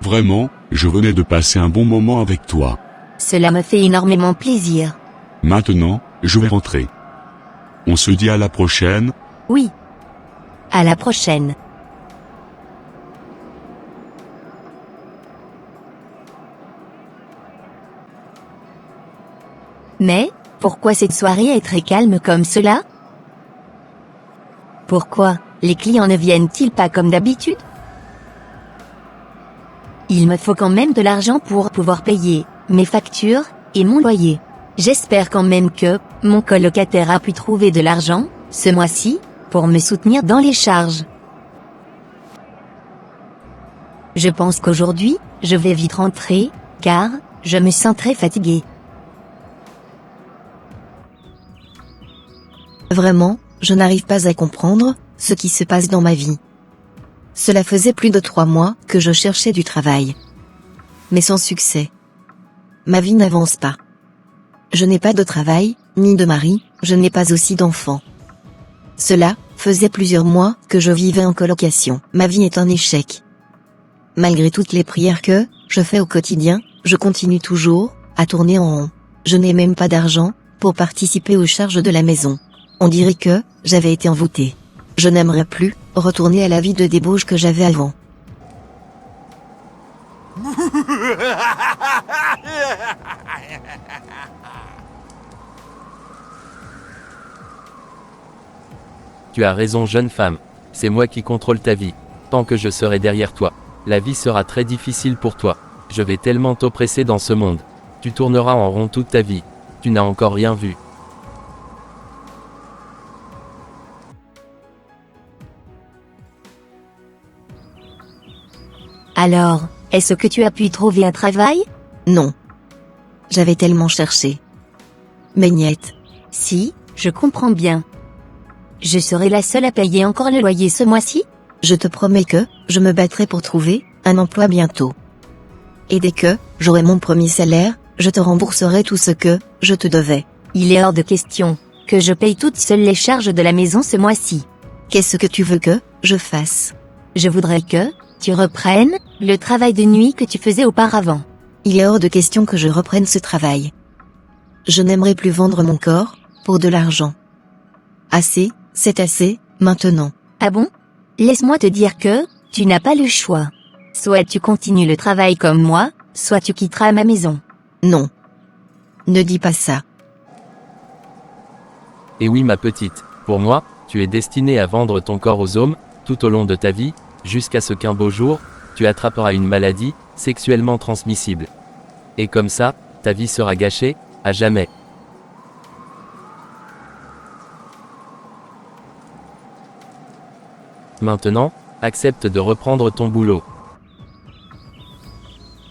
Vraiment, je venais de passer un bon moment avec toi. Cela me fait énormément plaisir. Maintenant, je vais rentrer. On se dit à la prochaine. Oui. À la prochaine. Mais, pourquoi cette soirée est très calme comme cela? Pourquoi, les clients ne viennent-ils pas comme d'habitude? Il me faut quand même de l'argent pour pouvoir payer mes factures et mon loyer. J'espère quand même que mon colocataire a pu trouver de l'argent, ce mois-ci, pour me soutenir dans les charges. Je pense qu'aujourd'hui, je vais vite rentrer, car je me sens très fatiguée. Vraiment, je n'arrive pas à comprendre ce qui se passe dans ma vie. Cela faisait plus de 3 mois que je cherchais du travail. Mais sans succès. Ma vie n'avance pas. Je n'ai pas de travail, ni de mari, je n'ai pas aussi d'enfants. Cela faisait plusieurs mois que je vivais en colocation. Ma vie est un échec. Malgré toutes les prières que je fais au quotidien, je continue toujours à tourner en rond. Je n'ai même pas d'argent pour participer aux charges de la maison. On dirait que j'avais été envoûtée. Je n'aimerais plus retourner à la vie de débauche que j'avais avant. Tu as raison, jeune femme. C'est moi qui contrôle ta vie. Tant que je serai derrière toi, la vie sera très difficile pour toi. Je vais tellement t'oppresser dans ce monde. Tu tourneras en rond toute ta vie. Tu n'as encore rien vu. Alors, est-ce que tu as pu trouver un travail? Non. J'avais tellement cherché. Mais niet. Si, je comprends bien. Je serai la seule à payer encore le loyer ce mois-ci? Je te promets que je me battrai pour trouver un emploi bientôt. Et dès que j'aurai mon premier salaire, je te rembourserai tout ce que je te devais. Il est hors de question que je paye toute seule les charges de la maison ce mois-ci. Qu'est-ce que tu veux que je fasse? Je voudrais que tu reprennes le travail de nuit que tu faisais auparavant. Il est hors de question que je reprenne ce travail. Je n'aimerais plus vendre mon corps pour de l'argent. Assez, c'est assez, maintenant. Ah bon? Laisse-moi te dire que tu n'as pas le choix. Soit tu continues le travail comme moi, soit tu quitteras ma maison. Non. Ne dis pas ça. Et oui, ma petite, pour moi, tu es destinée à vendre ton corps aux hommes, tout au long de ta vie, jusqu'à ce qu'un beau jour, tu attraperas une maladie, sexuellement transmissible. Et comme ça, ta vie sera gâchée, à jamais. Maintenant, accepte de reprendre ton boulot.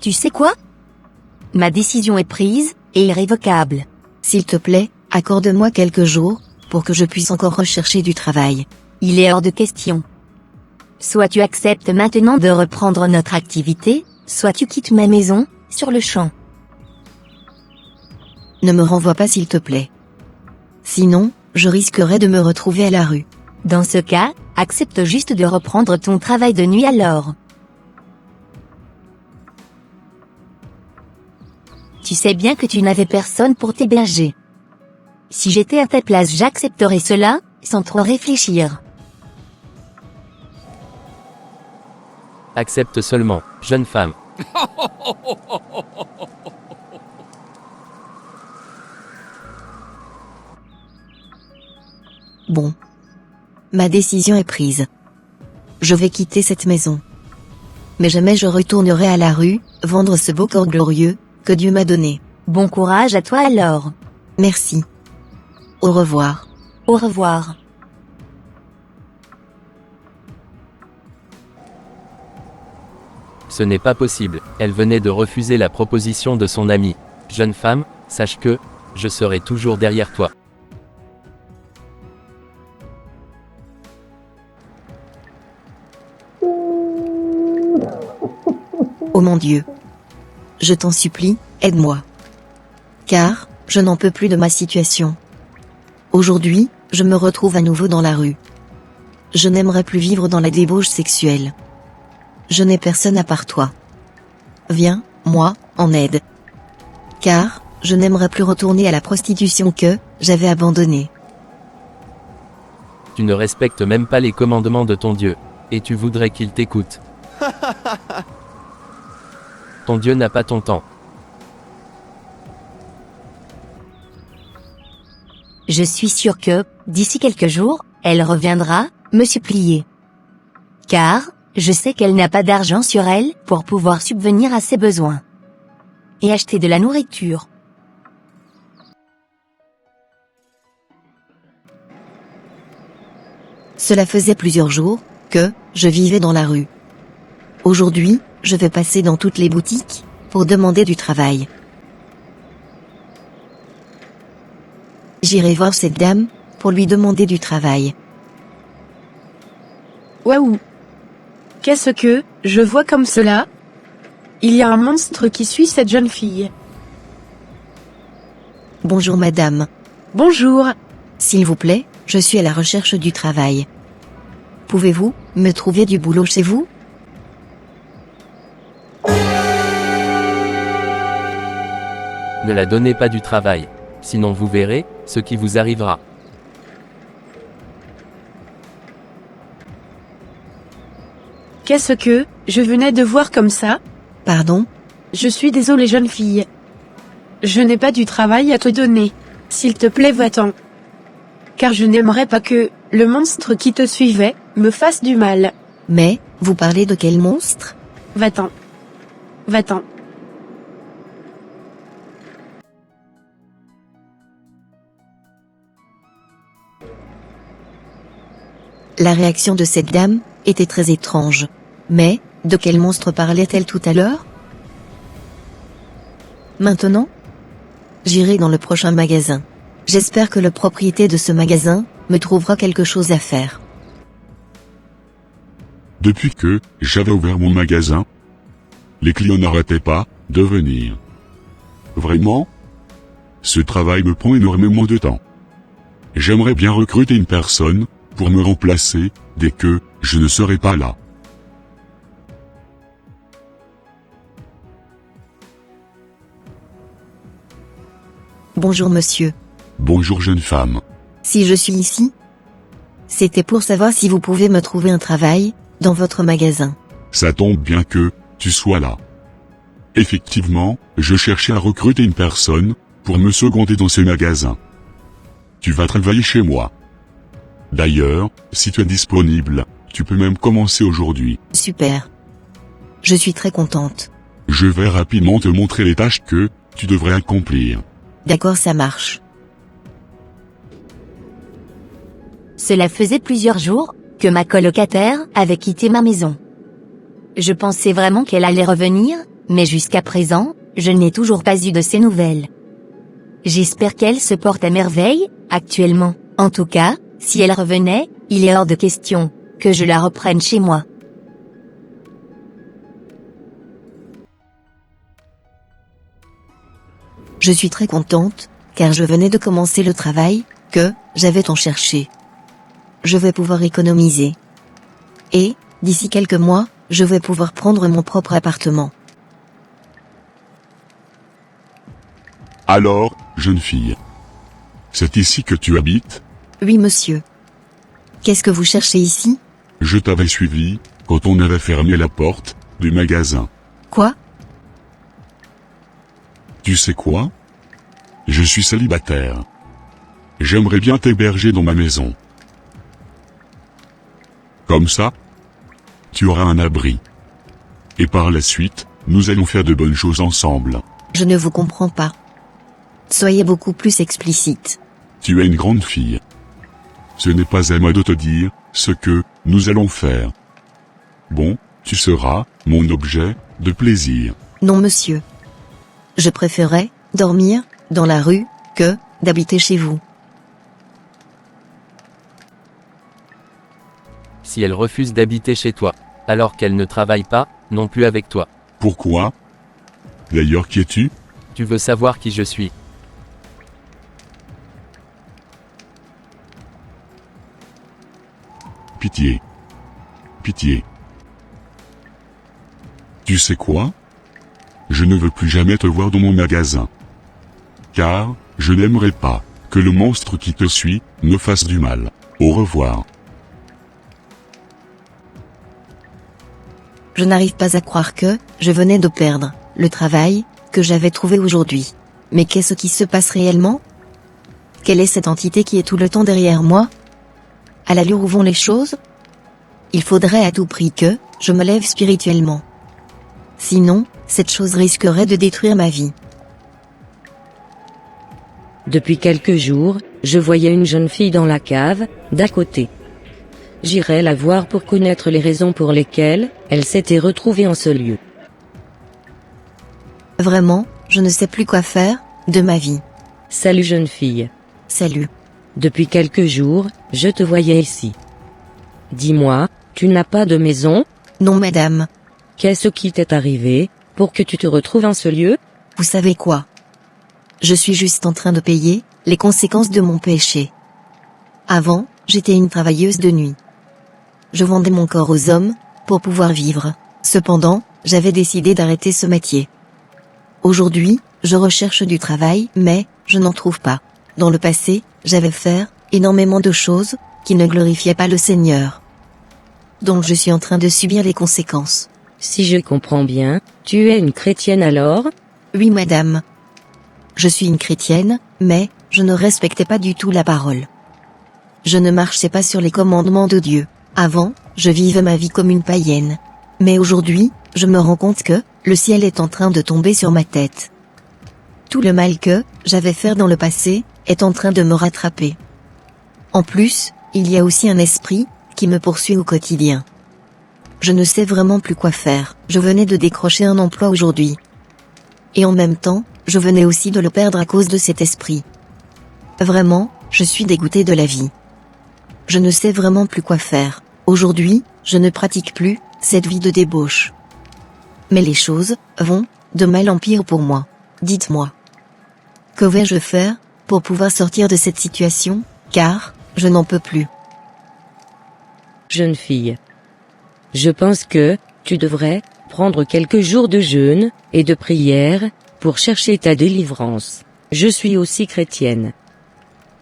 Tu sais quoi? Ma décision est prise et irrévocable. S'il te plaît, accorde-moi quelques jours, pour que je puisse encore rechercher du travail. Il est hors de question. Soit tu acceptes maintenant de reprendre notre activité, soit tu quittes ma maison, sur le champ. Ne me renvoie pas s'il te plaît. Sinon, je risquerais de me retrouver à la rue. Dans ce cas, accepte juste de reprendre ton travail de nuit alors. Tu sais bien que tu n'avais personne pour t'héberger. Si j'étais à ta place, j'accepterais cela, sans trop réfléchir. Accepte seulement, jeune femme. Bon. Ma décision est prise. Je vais quitter cette maison. Mais jamais je retournerai à la rue, vendre ce beau corps glorieux, que Dieu m'a donné. Bon courage à toi alors. Merci. Au revoir. Au revoir. Ce n'est pas possible, elle venait de refuser la proposition de son ami. Jeune femme, sache que, je serai toujours derrière toi. Oh mon Dieu. Je t'en supplie, aide-moi. Car, je n'en peux plus de ma situation. Aujourd'hui, je me retrouve à nouveau dans la rue. Je n'aimerais plus vivre dans la débauche sexuelle. Je n'ai personne à part toi. viens, moi, en aide. Car, je n'aimerais plus retourner à la prostitution que j'avais abandonnée. Tu ne respectes même pas les commandements de ton Dieu. Et tu voudrais qu'il t'écoute. Ton Dieu n'a pas ton temps. Je suis sûre que, d'ici quelques jours, elle reviendra, me supplier. Car, je sais qu'elle n'a pas d'argent sur elle pour pouvoir subvenir à ses besoins. Et acheter de la nourriture. Cela faisait plusieurs jours que je vivais dans la rue. Aujourd'hui, je vais passer dans toutes les boutiques pour demander du travail. J'irai voir cette dame pour lui demander du travail. Waouh! Qu'est-ce que je vois comme cela? Il y a un monstre qui suit cette jeune fille. Bonjour madame. Bonjour. S'il vous plaît, je suis à la recherche du travail. Pouvez-vous me trouver du boulot chez vous? Ne la donnez pas du travail. Sinon vous verrez ce qui vous arrivera. Qu'est-ce que je venais de voir comme ça? Pardon? Je suis désolée jeune fille. Je n'ai pas du travail à te donner. S'il te plaît va-t'en. Car je n'aimerais pas que le monstre qui te suivait me fasse du mal. Mais, vous parlez de quel monstre? Va-t'en. Va-t'en. La réaction de cette dame était très étrange. Mais, de quel monstre parlait-elle tout à l'heure? Maintenant? J'irai dans le prochain magasin. J'espère que le propriétaire de ce magasin me trouvera quelque chose à faire. Depuis que j'avais ouvert mon magasin, les clients n'arrêtaient pas de venir. Vraiment? Ce travail me prend énormément de temps. J'aimerais bien recruter une personne pour me remplacer dès que je ne serai pas là. Bonjour monsieur. Bonjour jeune femme. Si je suis ici, c'était pour savoir si vous pouvez me trouver un travail dans votre magasin. Ça tombe bien que tu sois là. Effectivement, je cherchais à recruter une personne pour me seconder dans ce magasin. Tu vas travailler chez moi. D'ailleurs, si tu es disponible, tu peux même commencer aujourd'hui. Super. Je suis très contente. Je vais rapidement te montrer les tâches que tu devrais accomplir. D'accord, ça marche. Cela faisait plusieurs jours que ma colocataire avait quitté ma maison. Je pensais vraiment qu'elle allait revenir, mais jusqu'à présent, je n'ai toujours pas eu de ses nouvelles. J'espère qu'elle se porte à merveille, actuellement. En tout cas, si elle revenait, il est hors de question que je la reprenne chez moi. Je suis très contente, car je venais de commencer le travail que j'avais tant cherché. Je vais pouvoir économiser. Et, d'ici quelques mois, je vais pouvoir prendre mon propre appartement. Alors, jeune fille, c'est ici que tu habites? Oui monsieur. Qu'est-ce que vous cherchez ici? Je t'avais suivi quand on avait fermé la porte du magasin. Quoi? Tu sais quoi? Je suis célibataire. J'aimerais bien t'héberger dans ma maison. Comme ça, tu auras un abri. Et par la suite, nous allons faire de bonnes choses ensemble. Je ne vous comprends pas. Soyez beaucoup plus explicite. Tu es une grande fille. Ce n'est pas à moi de te dire ce que nous allons faire. Bon, tu seras mon objet de plaisir. Non monsieur. Je préférais dormir dans la rue que d'habiter chez vous. Si elle refuse d'habiter chez toi, alors qu'elle ne travaille pas, non plus avec toi. Pourquoi? D'ailleurs, qui es-tu? Tu veux savoir qui je suis? Pitié. Pitié. Tu sais quoi? je ne veux plus jamais te voir dans mon magasin. Car, je n'aimerais pas que le monstre qui te suit me fasse du mal. Au revoir. Je n'arrive pas à croire que je venais de perdre le travail que j'avais trouvé aujourd'hui. Mais qu'est-ce qui se passe réellement? Quelle est cette entité qui est tout le temps derrière moi? À l'allure où vont les choses? Il faudrait à tout prix que je me lève spirituellement. Sinon, cette chose risquerait de détruire ma vie. Depuis quelques jours, je voyais une jeune fille dans la cave, d'à côté. J'irai la voir pour connaître les raisons pour lesquelles elle s'était retrouvée en ce lieu. Vraiment, je ne sais plus quoi faire de ma vie. Salut jeune fille. Salut. Depuis quelques jours, je te voyais ici. Dis-moi, tu n'as pas de maison? Non madame. Qu'est-ce qui t'est arrivé, pour que tu te retrouves en ce lieu? Vous savez quoi? Je suis juste en train de payer les conséquences de mon péché. Avant, j'étais une travailleuse de nuit. Je vendais mon corps aux hommes pour pouvoir vivre. Cependant, j'avais décidé d'arrêter ce métier. Aujourd'hui, je recherche du travail, mais je n'en trouve pas. Dans le passé, j'avais fait énormément de choses qui ne glorifiaient pas le Seigneur. Donc je suis en train de subir les conséquences. Si je comprends bien, tu es une chrétienne alors? Oui madame. Je suis une chrétienne, mais je ne respectais pas du tout la parole. Je ne marchais pas sur les commandements de Dieu. Avant, je vivais ma vie comme une païenne. Mais aujourd'hui, je me rends compte que le ciel est en train de tomber sur ma tête. Tout le mal que j'avais fait dans le passé est en train de me rattraper. En plus, il y a aussi un esprit qui me poursuit au quotidien. Je ne sais vraiment plus quoi faire. Je venais de décrocher un emploi aujourd'hui. Et en même temps, je venais aussi de le perdre à cause de cet esprit. Vraiment, je suis dégoûtée de la vie. Je ne sais vraiment plus quoi faire. Aujourd'hui, je ne pratique plus cette vie de débauche. Mais les choses vont de mal en pire pour moi. Dites-moi. Que vais-je faire pour pouvoir sortir de cette situation, car je n'en peux plus. Jeune fille. Je pense que tu devrais prendre quelques jours de jeûne et de prière pour chercher ta délivrance. Je suis aussi chrétienne.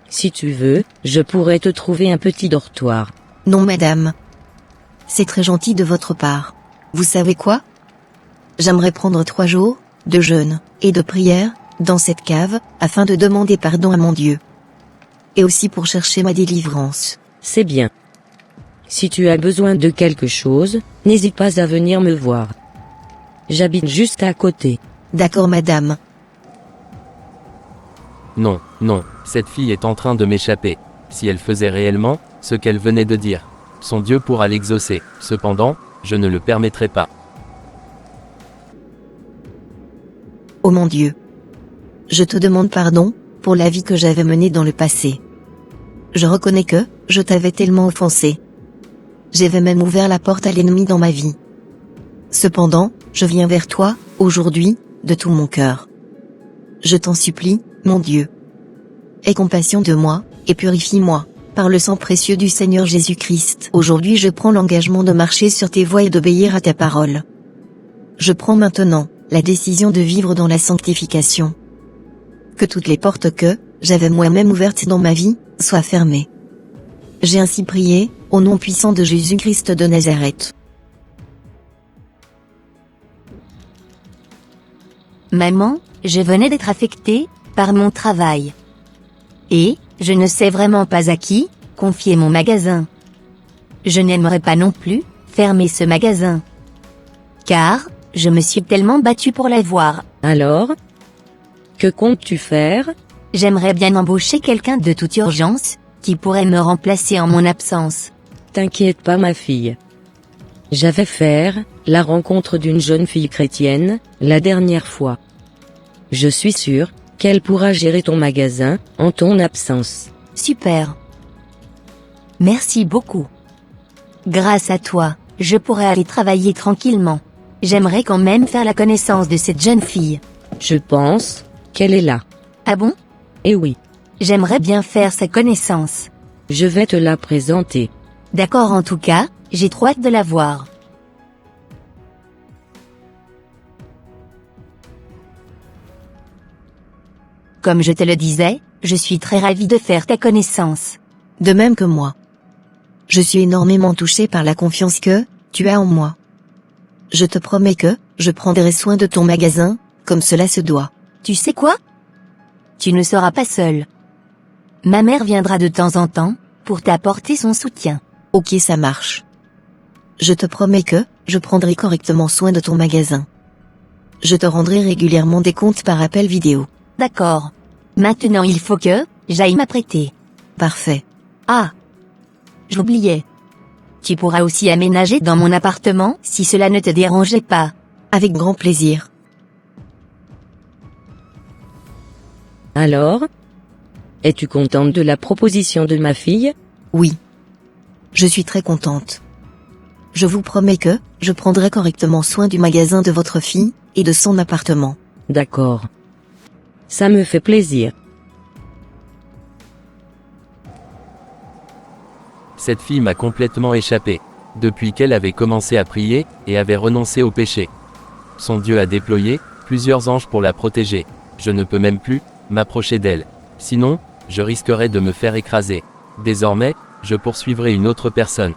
Si tu veux, je pourrais te trouver un petit dortoir. Non madame. C'est très gentil de votre part. Vous savez quoi? J'aimerais prendre 3 jours de jeûne et de prière dans cette cave afin de demander pardon à mon Dieu. Et aussi pour chercher ma délivrance. C'est bien. Si tu as besoin de quelque chose, n'hésite pas à venir me voir. J'habite juste à côté. D'accord madame. Non, non, cette fille est en train de m'échapper. Si elle faisait réellement ce qu'elle venait de dire, son Dieu pourra l'exaucer. Cependant, je ne le permettrai pas. Oh mon Dieu. Je te demande pardon pour la vie que j'avais menée dans le passé. Je reconnais que je t'avais tellement offensé. J'avais même ouvert la porte à l'ennemi dans ma vie. Cependant, je viens vers toi, aujourd'hui, de tout mon cœur. Je t'en supplie, mon Dieu. Aie compassion de moi, et purifie-moi, par le sang précieux du Seigneur Jésus-Christ. Aujourd'hui je prends l'engagement de marcher sur tes voies et d'obéir à ta parole. Je prends maintenant la décision de vivre dans la sanctification. Que toutes les portes que j'avais moi-même ouvertes dans ma vie soient fermées. J'ai ainsi prié, au nom puissant de Jésus-Christ de Nazareth. Maman, je venais d'être affectée par mon travail. Et, je ne sais vraiment pas à qui confier mon magasin. Je n'aimerais pas non plus fermer ce magasin. Car, je me suis tellement battue pour l'avoir. Alors? Que comptes-tu faire? J'aimerais bien embaucher quelqu'un de toute urgence, qui pourrait me remplacer en mon absence. T'inquiète pas ma fille. J'avais fait la rencontre d'une jeune fille chrétienne, la dernière fois. Je suis sûre qu'elle pourra gérer ton magasin, en ton absence. Super. Merci beaucoup. Grâce à toi, je pourrai aller travailler tranquillement. J'aimerais quand même faire la connaissance de cette jeune fille. Je pense qu'elle est là. Ah bon? Eh oui. J'aimerais bien faire sa connaissance. Je vais te la présenter. D'accord, en tout cas, j'ai trop hâte de la voir. Comme je te le disais, je suis très ravie de faire ta connaissance. De même que moi. Je suis énormément touchée par la confiance que tu as en moi. Je te promets que je prendrai soin de ton magasin, comme cela se doit. Tu sais quoi? Tu ne seras pas seule. Ma mère viendra de temps en temps, pour t'apporter son soutien. Ok, ça marche. Je te promets que je prendrai correctement soin de ton magasin. Je te rendrai régulièrement des comptes par appel vidéo. D'accord. Maintenant il faut que j'aille m'apprêter. Parfait. Ah! J'oubliais. Tu pourras aussi aménager dans mon appartement si cela ne te dérangeait pas. Avec grand plaisir. Alors? Es-tu contente de la proposition de ma fille? Oui. Je suis très contente. Je vous promets que je prendrai correctement soin du magasin de votre fille et de son appartement. D'accord. Ça me fait plaisir. Cette fille m'a complètement échappé. Depuis qu'elle avait commencé à prier, et avait renoncé au péché. Son Dieu a déployé plusieurs anges pour la protéger. Je ne peux même plus m'approcher d'elle. Sinon, je risquerais de me faire écraser. Désormais, je poursuivrai une autre personne.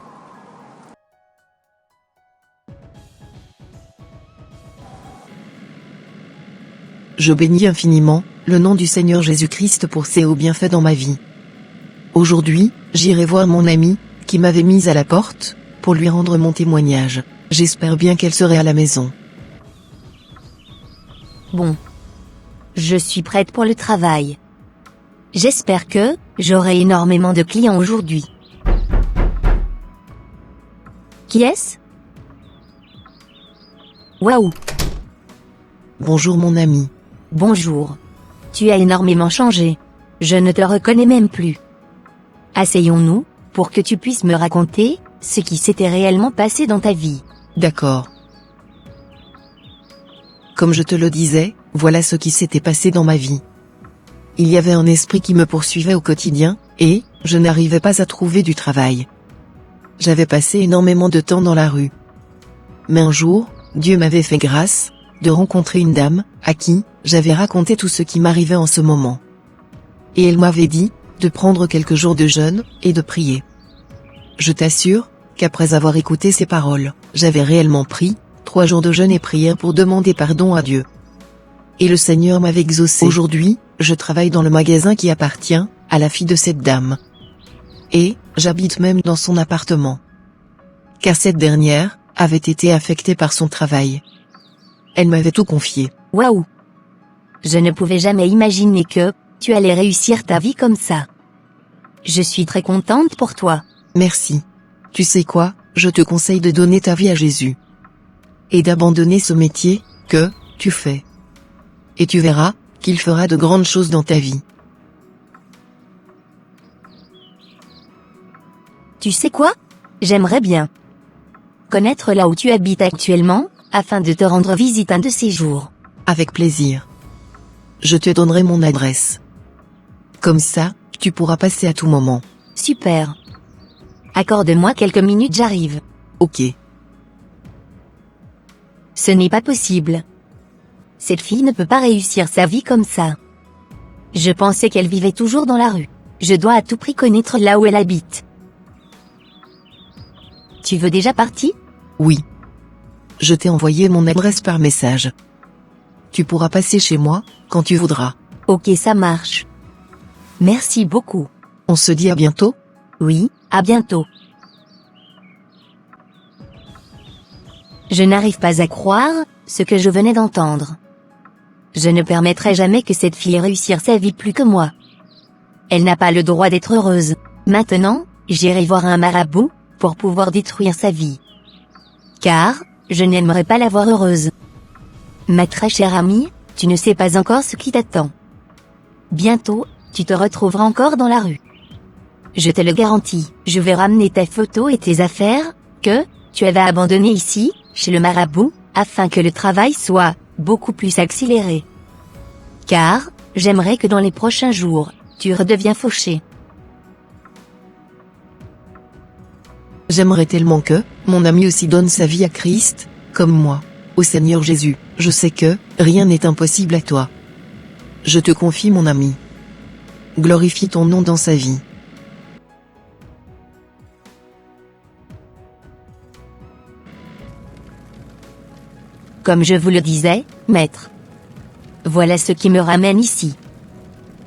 Je bénis infiniment le nom du Seigneur Jésus-Christ pour ses hauts bienfaits dans ma vie. Aujourd'hui, j'irai voir mon amie, qui m'avait mise à la porte, pour lui rendre mon témoignage. J'espère bien qu'elle serait à la maison. Bon. Je suis prête pour le travail. J'espère que j'aurai énormément de clients aujourd'hui. Qui est-ce? Waouh! Bonjour mon ami. Bonjour. Tu as énormément changé. Je ne te reconnais même plus. Asseyons-nous, pour que tu puisses me raconter ce qui s'était réellement passé dans ta vie. D'accord. Comme je te le disais, voilà ce qui s'était passé dans ma vie. Il y avait un esprit qui me poursuivait au quotidien, et je n'arrivais pas à trouver du travail. J'avais passé énormément de temps dans la rue. Mais un jour, Dieu m'avait fait grâce de rencontrer une dame, à qui j'avais raconté tout ce qui m'arrivait en ce moment. Et elle m'avait dit de prendre quelques jours de jeûne et de prier. Je t'assure qu'après avoir écouté ces paroles, j'avais réellement pris 3 jours de jeûne et prière pour demander pardon à Dieu. Et le Seigneur m'avait exaucé. Aujourd'hui, je travaille dans le magasin qui appartient à la fille de cette dame. Et j'habite même dans son appartement. Car cette dernière avait été affectée par son travail. Elle m'avait tout confié. Waouh! Je ne pouvais jamais imaginer que tu allais réussir ta vie comme ça. Je suis très contente pour toi. Merci. Tu sais quoi, je te conseille de donner ta vie à Jésus. Et d'abandonner ce métier que tu fais. Et tu verras qu'il fera de grandes choses dans ta vie. Tu sais quoi? J'aimerais bien connaître là où tu habites actuellement, afin de te rendre visite un de ces jours. Avec plaisir. Je te donnerai mon adresse. Comme ça, tu pourras passer à tout moment. Super. Accorde-moi quelques minutes, j'arrive. Ok. Ce n'est pas possible. Cette fille ne peut pas réussir sa vie comme ça. Je pensais qu'elle vivait toujours dans la rue. Je dois à tout prix connaître là où elle habite. Tu veux déjà partir? Oui. Je t'ai envoyé mon adresse par message. Tu pourras passer chez moi, quand tu voudras. Ok, ça marche. Merci beaucoup. On se dit à bientôt? Oui, à bientôt. Je n'arrive pas à croire ce que je venais d'entendre. Je ne permettrai jamais que cette fille réussisse sa vie plus que moi. Elle n'a pas le droit d'être heureuse. Maintenant, j'irai voir un marabout pour pouvoir détruire sa vie. Car je n'aimerais pas la voir heureuse. Ma très chère amie, tu ne sais pas encore ce qui t'attend. Bientôt, tu te retrouveras encore dans la rue. Je te le garantis, je vais ramener ta photo et tes affaires, que tu avais abandonnées ici, chez le marabout, afin que le travail soit beaucoup plus accéléré. Car, j'aimerais que dans les prochains jours, tu redeviens fauché. J'aimerais tellement que mon ami aussi donne sa vie à Christ, comme moi, au Seigneur Jésus. Je sais que rien n'est impossible à toi. Je te confie mon ami. Glorifie ton nom dans sa vie. Comme je vous le disais, maître. Voilà ce qui me ramène ici.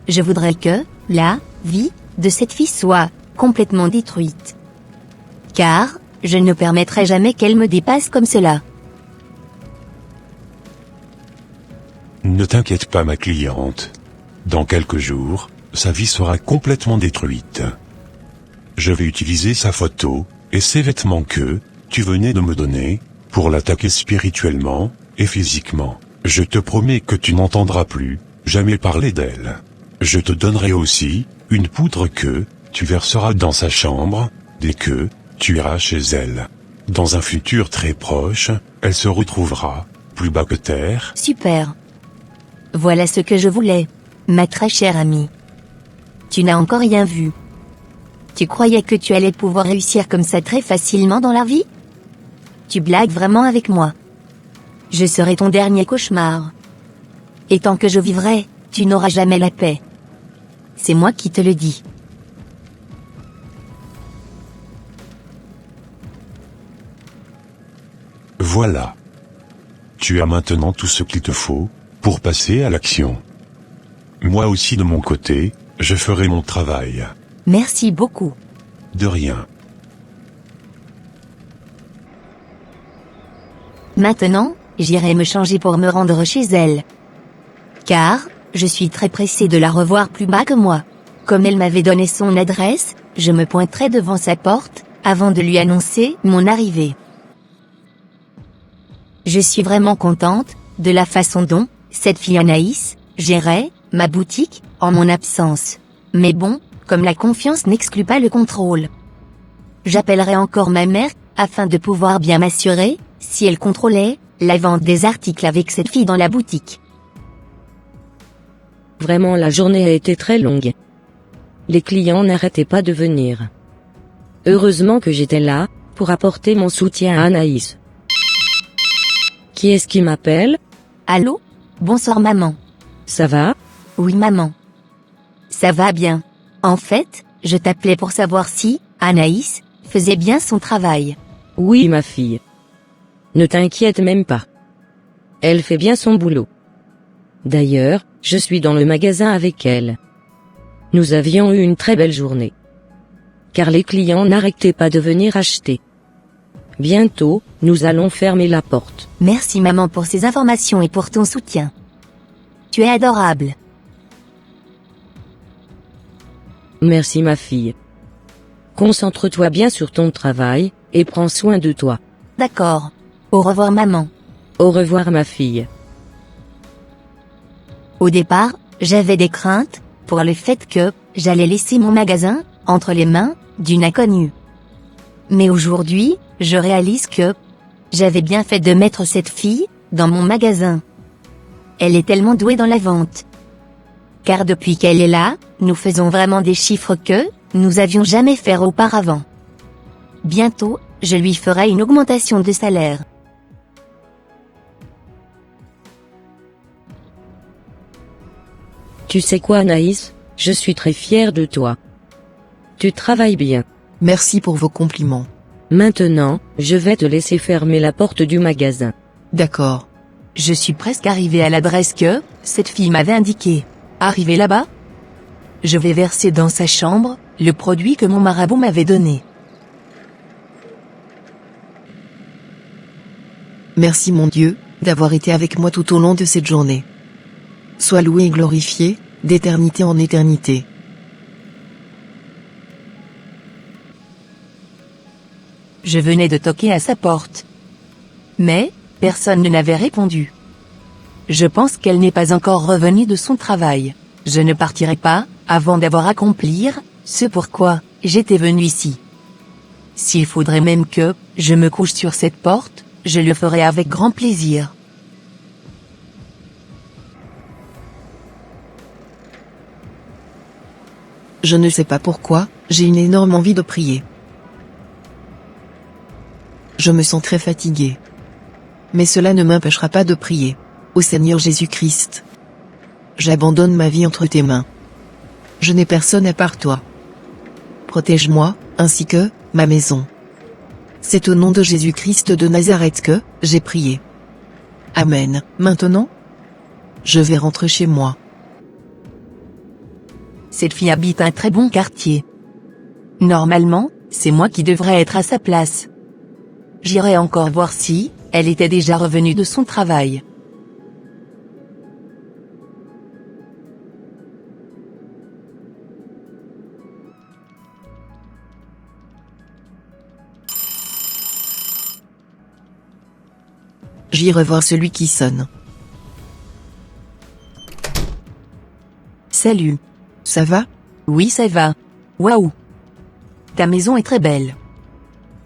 Je voudrais que, la vie, de cette fille soit, complètement détruite. Car, je ne permettrai jamais qu'elle me dépasse comme cela. Ne t'inquiète pas ma cliente. Dans quelques jours, sa vie sera complètement détruite. Je vais utiliser sa photo, et ses vêtements que, tu venais de me donner, pour l'attaquer spirituellement, et physiquement. Je te promets que tu n'entendras plus, jamais parler d'elle. Je te donnerai aussi, une poudre que, tu verseras dans sa chambre, dès que, tu iras chez elle. Dans un futur très proche, elle se retrouvera, plus bas que terre. Super. Voilà ce que je voulais, ma très chère amie. Tu n'as encore rien vu. Tu croyais que tu allais pouvoir réussir comme ça très facilement dans la vie? Tu blagues vraiment avec moi. Je serai ton dernier cauchemar. Et tant que je vivrai, tu n'auras jamais la paix. C'est moi qui te le dis. Voilà. Tu as maintenant tout ce qu'il te faut, pour passer à l'action. Moi aussi de mon côté, je ferai mon travail. Merci beaucoup. De rien. Maintenant, j'irai me changer pour me rendre chez elle. Car, je suis très pressé de la revoir plus bas que moi. Comme elle m'avait donné son adresse, je me pointerai devant sa porte, avant de lui annoncer mon arrivée. Je suis vraiment contente, de la façon dont, cette fille Anaïs, gérait, ma boutique, en mon absence. Mais bon, comme la confiance n'exclut pas le contrôle. J'appellerai encore ma mère, afin de pouvoir bien m'assurer, si elle contrôlait, la vente des articles avec cette fille dans la boutique. Vraiment la journée a été très longue. Les clients n'arrêtaient pas de venir. Heureusement que j'étais là, pour apporter mon soutien à Anaïs. Qui est-ce qui m'appelle? Allô? Bonsoir maman. Ça va? Oui maman. Ça va bien. En fait, je t'appelais pour savoir si, Anaïs, faisait bien son travail. Oui ma fille. Ne t'inquiète même pas. Elle fait bien son boulot. D'ailleurs, je suis dans le magasin avec elle. Nous avions eu une très belle journée. Car les clients n'arrêtaient pas de venir acheter. Bientôt, nous allons fermer la porte. Merci maman pour ces informations et pour ton soutien. Tu es adorable. Merci ma fille. Concentre-toi bien sur ton travail, et prends soin de toi. D'accord. Au revoir maman. Au revoir ma fille. Au départ, j'avais des craintes, pour le fait que, j'allais laisser mon magasin, entre les mains, d'une inconnue. Mais aujourd'hui, je réalise que, j'avais bien fait de mettre cette fille, dans mon magasin. Elle est tellement douée dans la vente. Car depuis qu'elle est là, nous faisons vraiment des chiffres que, nous avions jamais fait auparavant. Bientôt, je lui ferai une augmentation de salaire. Tu sais quoi Anaïs, je suis très fière de toi. Tu travailles bien. Merci pour vos compliments. Maintenant, je vais te laisser fermer la porte du magasin. D'accord. Je suis presque arrivé à l'adresse que, cette fille m'avait indiquée. Arrivé là-bas, je vais verser dans sa chambre, le produit que mon marabout m'avait donné. Merci mon Dieu, d'avoir été avec moi tout au long de cette journée. Sois loué et glorifié, d'éternité en éternité. Je venais de toquer à sa porte. Mais, personne ne n'avait répondu. Je pense qu'elle n'est pas encore revenue de son travail. Je ne partirai pas, avant d'avoir accompli, ce pourquoi, j'étais venu ici. S'il faudrait même que, je me couche sur cette porte, je le ferai avec grand plaisir. Je ne sais pas pourquoi, j'ai une énorme envie de prier. Je me sens très fatigué. Mais cela ne m'empêchera pas de prier. Ô Seigneur Jésus-Christ. j'abandonne ma vie entre tes mains. Je n'ai personne à part toi. Protège-moi, ainsi que ma maison. C'est au nom de Jésus-Christ de Nazareth que j'ai prié. Amen. Maintenant, je vais rentrer chez moi. Cette fille habite un très bon quartier. Normalement, c'est moi qui devrais être à sa place. J'irai encore voir si elle était déjà revenue de son travail. J'irai voir celui qui sonne. Salut. Ça va? Oui, ça va. Waouh. Ta maison est très belle.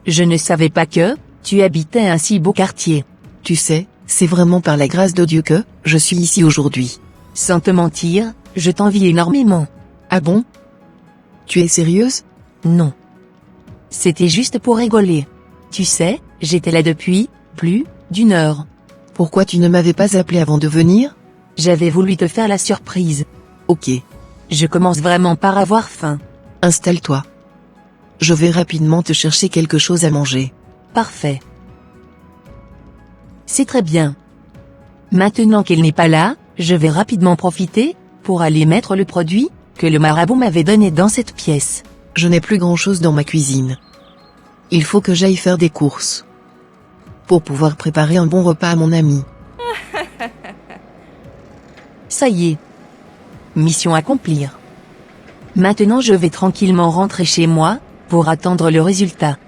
Je ne savais pas que tu habitais un si beau quartier. Tu sais, c'est vraiment par la grâce de Dieu que je suis ici aujourd'hui. Sans te mentir, je t'envie énormément. Ah bon? Tu es sérieuse? Non. C'était juste pour rigoler. Tu sais, j'étais là depuis plus d'une heure. Pourquoi tu ne m'avais pas appelé avant de venir? J'avais voulu te faire la surprise. Ok. Je commence vraiment par avoir faim. Installe-toi. Je vais rapidement te chercher quelque chose à manger. Parfait. C'est très bien. Maintenant qu'elle n'est pas là, je vais rapidement profiter pour aller mettre le produit que le marabout m'avait donné dans cette pièce. Je n'ai plus grand-chose dans ma cuisine. Il faut que j'aille faire des courses. Pour pouvoir préparer un bon repas à mon ami. Ça y est. Mission accomplie. Maintenant je vais tranquillement rentrer chez moi, pour attendre le résultat.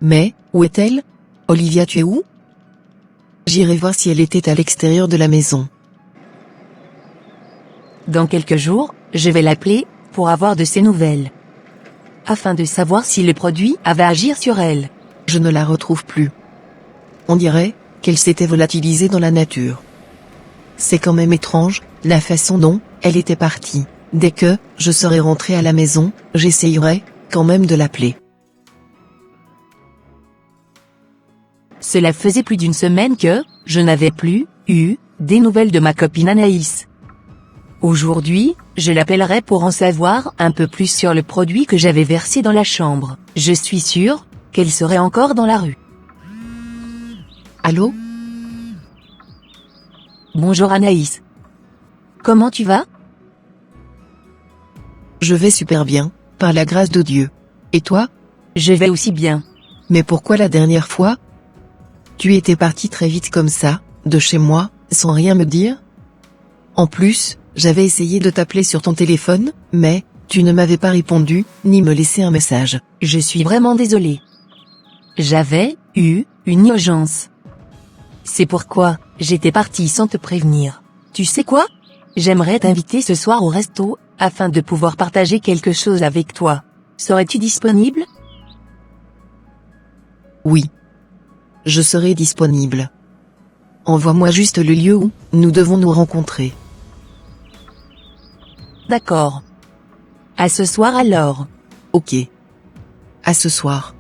Mais, où est-elle? Olivia, tu es où? J'irai voir si elle était à l'extérieur de la maison. Dans quelques jours, je vais l'appeler, pour avoir de ses nouvelles. Afin de savoir si le produit va agir sur elle. Je ne la retrouve plus. On dirait qu'elle s'était volatilisée dans la nature. C'est quand même étrange, la façon dont elle était partie. Dès que je serai rentré à la maison, j'essayerai quand même de l'appeler. Cela faisait plus d'une semaine que je n'avais plus eu des nouvelles de ma copine Anaïs. Aujourd'hui, je l'appellerai pour en savoir un peu plus sur le produit que j'avais versé dans la chambre. Je suis sûre qu'elle serait encore dans la rue. Allô? Bonjour Anaïs. Comment tu vas? Je vais super bien, par la grâce de Dieu. Et toi? Je vais aussi bien. Mais pourquoi la dernière fois? Tu étais parti très vite comme ça, de chez moi, sans rien me dire? En plus, j'avais essayé de t'appeler sur ton téléphone, mais tu ne m'avais pas répondu, ni me laissé un message. Je suis vraiment désolée. J'avais eu une urgence. C'est pourquoi j'étais partie sans te prévenir. Tu sais quoi? J'aimerais t'inviter ce soir au resto, afin de pouvoir partager quelque chose avec toi. Serais-tu disponible? Oui. Je serai disponible. Envoie-moi juste le lieu où nous devons nous rencontrer. D'accord. À ce soir alors. Ok. À ce soir.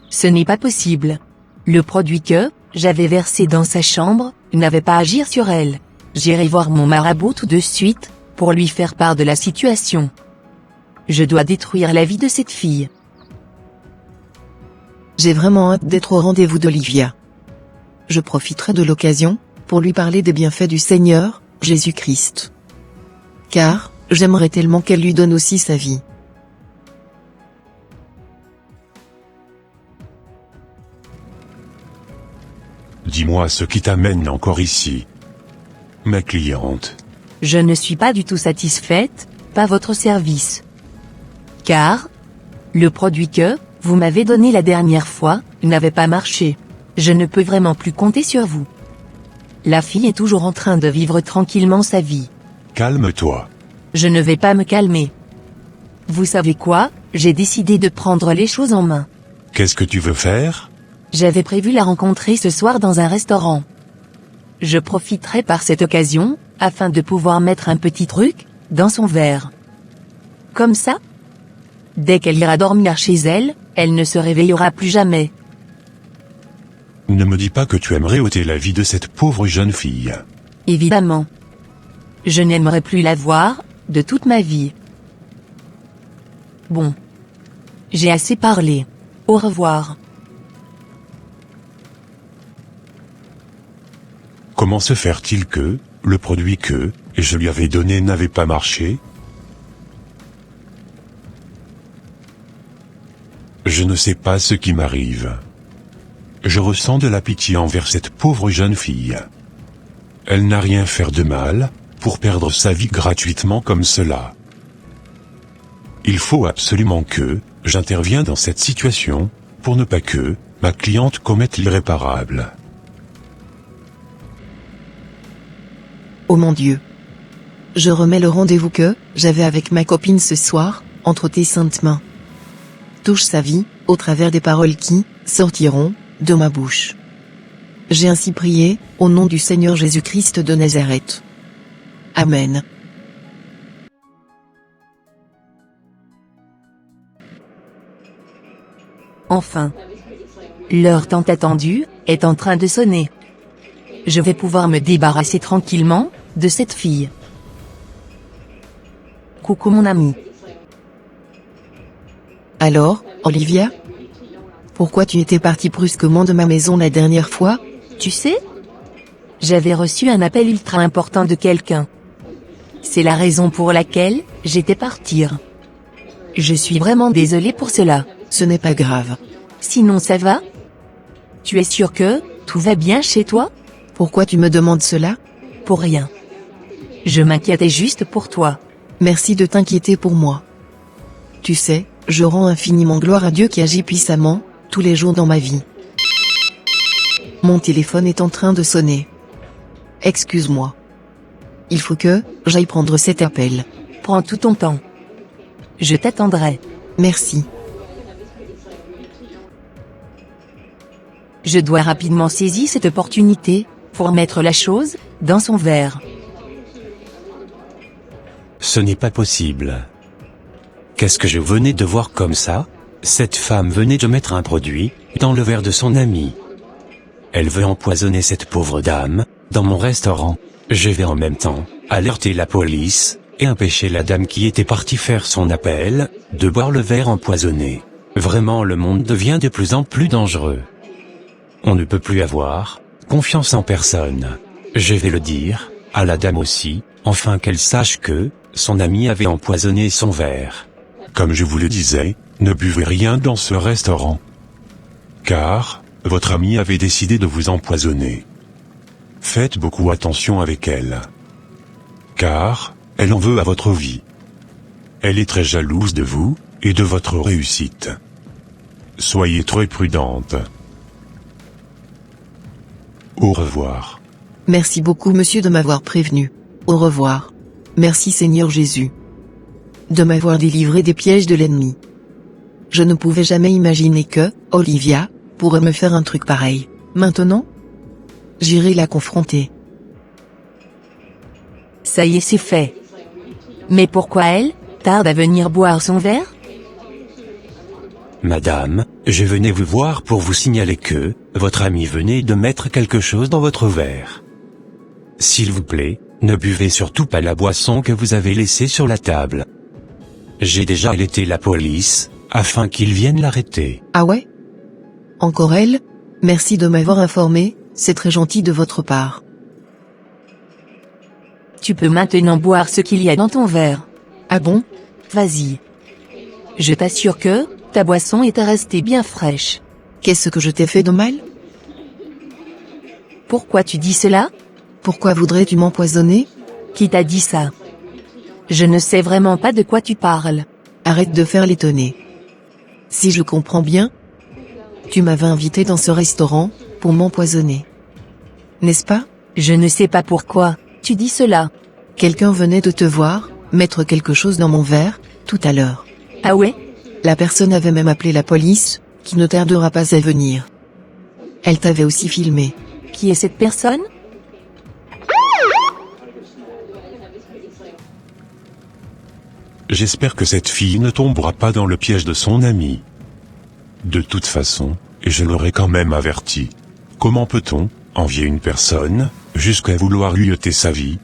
Ce n'est pas possible. Le produit que j'avais versé dans sa chambre n'avait pas à agir sur elle. J'irai voir mon marabout tout de suite, pour lui faire part de la situation. Je dois détruire la vie de cette fille. J'ai vraiment hâte d'être au rendez-vous d'Olivia. Je profiterai de l'occasion, pour lui parler des bienfaits du Seigneur, Jésus-Christ. Car, j'aimerais tellement qu'elle lui donne aussi sa vie. Dis-moi ce qui t'amène encore ici. Ma cliente. Je ne suis pas du tout satisfaite, par votre service. Car, le produit que vous m'avez donné la dernière fois n'avait pas marché. Je ne peux vraiment plus compter sur vous. La fille est toujours en train de vivre tranquillement sa vie. Calme-toi. Je ne vais pas me calmer. Vous savez quoi? J'ai décidé de prendre les choses en main. Qu'est-ce que tu veux faire? J'avais prévu la rencontrer ce soir dans un restaurant. Je profiterai par cette occasion, afin de pouvoir mettre un petit truc dans son verre. Comme ça, dès qu'elle ira dormir chez elle, elle ne se réveillera plus jamais. Ne me dis pas que tu aimerais ôter la vie de cette pauvre jeune fille. Évidemment. Je n'aimerais plus la voir, de toute ma vie. Bon. J'ai assez parlé. Au revoir. Comment se faire-t-il que, le produit que, je lui avais donné n'avait pas marché? Je ne sais pas ce qui m'arrive. Je ressens de la pitié envers cette pauvre jeune fille. Elle n'a rien fait de mal, pour perdre sa vie gratuitement comme cela. Il faut absolument que, j'intervienne dans cette situation, pour ne pas que, ma cliente commette l'irréparable. Oh mon Dieu. Je remets le rendez-vous que j'avais avec ma copine ce soir, entre tes saintes mains. Touche sa vie, au travers des paroles qui sortiront de ma bouche. J'ai ainsi prié, au nom du Seigneur Jésus-Christ de Nazareth. Amen. Enfin. L'heure tant attendue est en train de sonner. Je vais pouvoir me débarrasser tranquillement de cette fille. Coucou mon ami. Alors, Olivia? Pourquoi tu étais partie brusquement de ma maison la dernière fois? Tu sais? J'avais reçu un appel ultra important de quelqu'un. C'est la raison pour laquelle j'étais partir. Je suis vraiment désolée pour cela. Ce n'est pas grave. Sinon ça va? Tu es sûr que tout va bien chez toi? Pourquoi tu me demandes cela? Pour rien. Je m'inquiétais juste pour toi. Merci de t'inquiéter pour moi. Tu sais, je rends infiniment gloire à Dieu qui agit puissamment, tous les jours dans ma vie. Mon téléphone est en train de sonner. Excuse-moi. Il faut que j'aille prendre cet appel. Prends tout ton temps. Je t'attendrai. Merci. Je dois rapidement saisir cette opportunité pour mettre la chose dans son verre. Ce n'est pas possible. Qu'est-ce que je venais de voir comme ça? Cette femme venait de mettre un produit dans le verre de son ami. Elle veut empoisonner cette pauvre dame dans mon restaurant. Je vais en même temps alerter la police et empêcher la dame qui était partie faire son appel de boire le verre empoisonné. Vraiment, le monde devient de plus en plus dangereux. On ne peut plus avoir confiance en personne. Je vais le dire à la dame aussi, afin qu'elle sache que son ami avait empoisonné son verre. Comme je vous le disais, ne buvez rien dans ce restaurant. Car, votre ami avait décidé de vous empoisonner. Faites beaucoup attention avec elle. Car, elle en veut à votre vie. Elle est très jalouse de vous, et de votre réussite. Soyez très prudente. Au revoir. Merci beaucoup monsieur de m'avoir prévenu. Au revoir. Merci Seigneur Jésus. De m'avoir délivré des pièges de l'ennemi. Je ne pouvais jamais imaginer que, Olivia, pourrait me faire un truc pareil. Maintenant? J'irai la confronter. Ça y est, c'est fait. Mais pourquoi elle tarde à venir boire son verre? Madame, je venais vous voir pour vous signaler que votre ami venait de mettre quelque chose dans votre verre. S'il vous plaît, ne buvez surtout pas la boisson que vous avez laissée sur la table. J'ai déjà alerté la police, afin qu'ils viennent l'arrêter. Ah ouais? Encore elle? Merci de m'avoir informé, c'est très gentil de votre part. Tu peux maintenant boire ce qu'il y a dans ton verre. Ah bon? Vas-y. Je t'assure que ta boisson est restée bien fraîche. Qu'est-ce que je t'ai fait de mal? Pourquoi tu dis cela? Pourquoi voudrais-tu m'empoisonner? Qui t'a dit ça? Je ne sais vraiment pas de quoi tu parles. Arrête de faire l'étonner. Si je comprends bien, tu m'avais invité dans ce restaurant pour m'empoisonner. N'est-ce pas? Je ne sais pas pourquoi tu dis cela. Quelqu'un venait de te voir mettre quelque chose dans mon verre tout à l'heure. Ah ouais? La personne avait même appelé la police, qui ne tardera pas à venir. Elle t'avait aussi filmé. Qui est cette personne? J'espère que cette fille ne tombera pas dans le piège de son ami. De toute façon, je l'aurais quand même averti. Comment peut-on envier une personne jusqu'à vouloir lui ôter sa vie?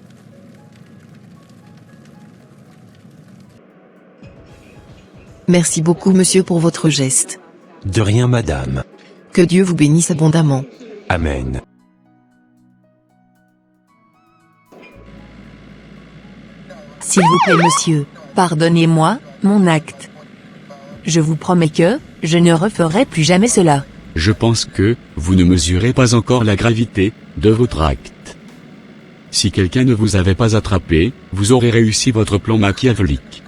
Merci beaucoup monsieur pour votre geste. De rien, madame. Que Dieu vous bénisse abondamment. Amen. S'il vous plaît monsieur, pardonnez-moi, mon acte. Je vous promets que, je ne referai plus jamais cela. Je pense que, vous ne mesurez pas encore la gravité de votre acte. Si quelqu'un ne vous avait pas attrapé, vous aurez réussi votre plan machiavélique.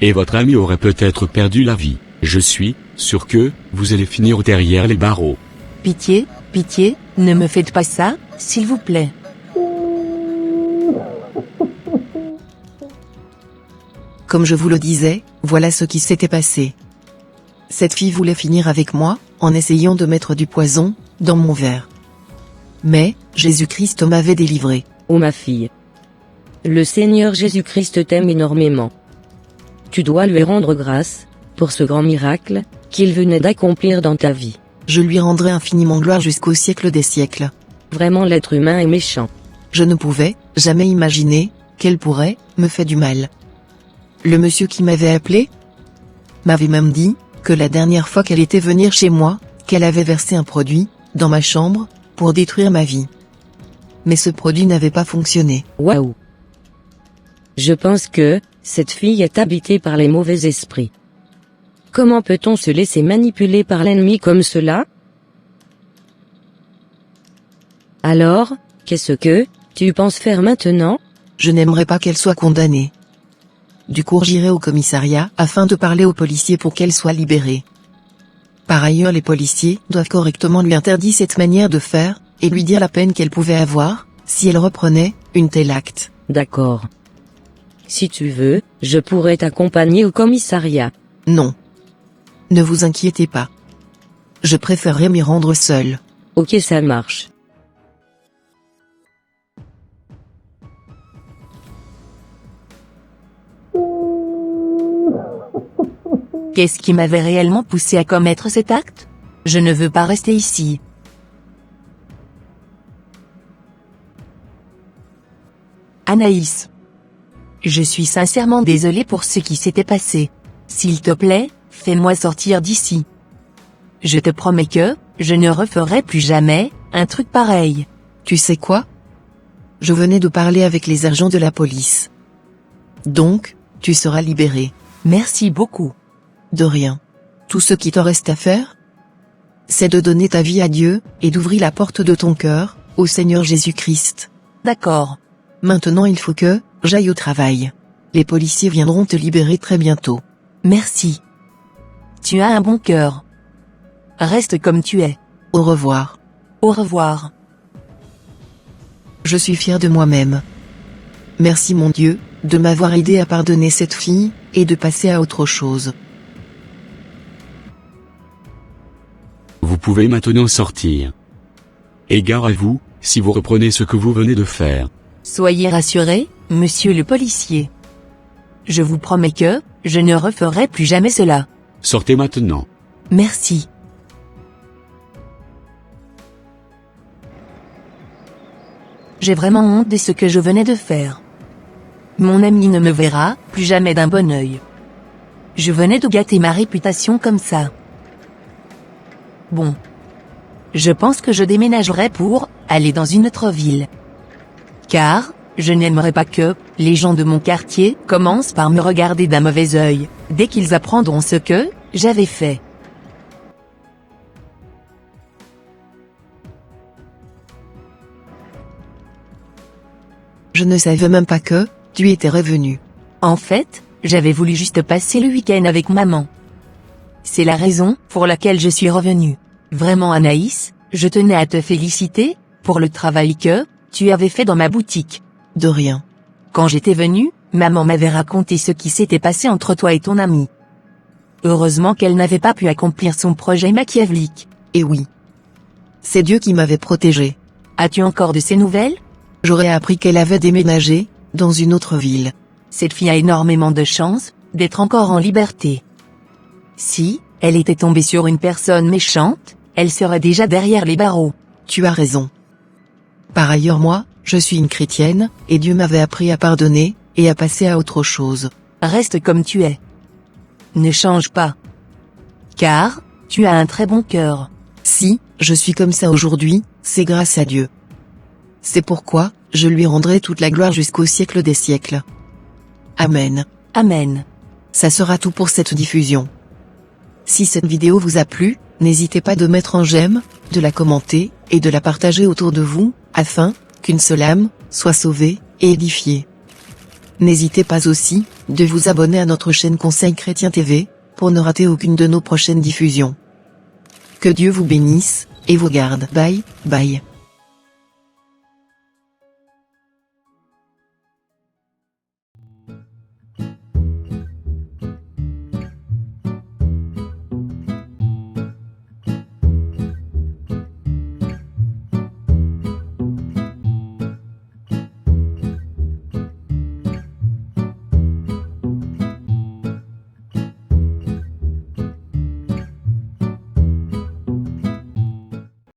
Et votre ami aurait peut-être perdu la vie. Je suis sûr que, vous allez finir derrière les barreaux. Pitié, pitié, ne me faites pas ça, s'il vous plaît. Comme je vous le disais, voilà ce qui s'était passé. Cette fille voulait finir avec moi, en essayant de mettre du poison dans mon verre. Mais, Jésus-Christ m'avait délivré. Oh ma fille. Le Seigneur Jésus-Christ t'aime énormément. Tu dois lui rendre grâce, pour ce grand miracle, qu'il venait d'accomplir dans ta vie. Je lui rendrai infiniment gloire jusqu'au siècle des siècles. Vraiment l'être humain est méchant. Je ne pouvais jamais imaginer qu'elle pourrait me faire du mal. Le monsieur qui m'avait appelé m'avait même dit que la dernière fois qu'elle était venue chez moi, qu'elle avait versé un produit dans ma chambre pour détruire ma vie. Mais ce produit n'avait pas fonctionné. Waouh. Je pense que cette fille est habitée par les mauvais esprits. Comment peut-on se laisser manipuler par l'ennemi comme cela? Alors, qu'est-ce que tu penses faire maintenant? Je n'aimerais pas qu'elle soit condamnée. Du coup, j'irai au commissariat afin de parler aux policiers pour qu'elle soit libérée. Par ailleurs, les policiers doivent correctement lui interdire cette manière de faire et lui dire la peine qu'elle pouvait avoir si elle reprenait une telle acte. D'accord. Si tu veux, je pourrais t'accompagner au commissariat. Non. Ne vous inquiétez pas. Je préférerais m'y rendre seule. Ok, ça marche. Qu'est-ce qui m'avait réellement poussé à commettre cet acte? Je ne veux pas rester ici. Anaïs. Je suis sincèrement désolée pour ce qui s'était passé. S'il te plaît, fais-moi sortir d'ici. Je te promets que, je ne referai plus jamais, un truc pareil. Tu sais quoi? Je venais de parler avec les agents de la police. Donc, tu seras libéré. Merci beaucoup. De rien. Tout ce qui te reste à faire, c'est de donner ta vie à Dieu, et d'ouvrir la porte de ton cœur, au Seigneur Jésus-Christ. D'accord. Maintenant il faut que, j'aille au travail. Les policiers viendront te libérer très bientôt. Merci. Tu as un bon cœur. Reste comme tu es. Au revoir. Au revoir. Je suis fier de moi-même. Merci mon Dieu, de m'avoir aidé à pardonner cette fille, et de passer à autre chose. Vous pouvez maintenant sortir. Et gare à vous, si vous reprenez ce que vous venez de faire. Soyez rassuré, monsieur le policier. Je vous promets que, je ne referai plus jamais cela. Sortez maintenant. Merci. J'ai vraiment honte de ce que je venais de faire. Mon ami ne me verra plus jamais d'un bon œil. Je venais de gâter ma réputation comme ça. Bon. Je pense que je déménagerai pour aller dans une autre ville. Car, je n'aimerais pas que les gens de mon quartier commencent par me regarder d'un mauvais œil, dès qu'ils apprendront ce que j'avais fait. Je ne savais même pas que tu étais revenu. En fait, j'avais voulu juste passer le week-end avec maman. C'est la raison pour laquelle je suis revenu. Vraiment Anaïs, je tenais à te féliciter pour le travail que tu avais fait dans ma boutique. De rien. Quand j'étais venu, maman m'avait raconté ce qui s'était passé entre toi et ton ami. Heureusement qu'elle n'avait pas pu accomplir son projet machiavélique. Et oui. C'est Dieu qui m'avait protégé. As-tu encore de ces nouvelles? J'aurais appris qu'elle avait déménagé dans une autre ville. Cette fille a énormément de chance d'être encore en liberté. Si elle était tombée sur une personne méchante, elle serait déjà derrière les barreaux. tu as raison. Par ailleurs moi, je suis une chrétienne, et Dieu m'avait appris à pardonner, et à passer à autre chose. Reste comme tu es. Ne change pas. Car, tu as un très bon cœur. Si, je suis comme ça aujourd'hui, c'est grâce à Dieu. C'est pourquoi, je lui rendrai toute la gloire jusqu'au siècle des siècles. Amen. Amen. Ça sera tout pour cette diffusion. Si cette vidéo vous a plu, n'hésitez pas de mettre un j'aime, de la commenter, et de la partager autour de vous, afin qu'une seule âme soit sauvée et édifiée. N'hésitez pas aussi de vous abonner à notre chaîne Conseil Chrétien TV, pour ne rater aucune de nos prochaines diffusions. Que Dieu vous bénisse et vous garde. Bye, bye.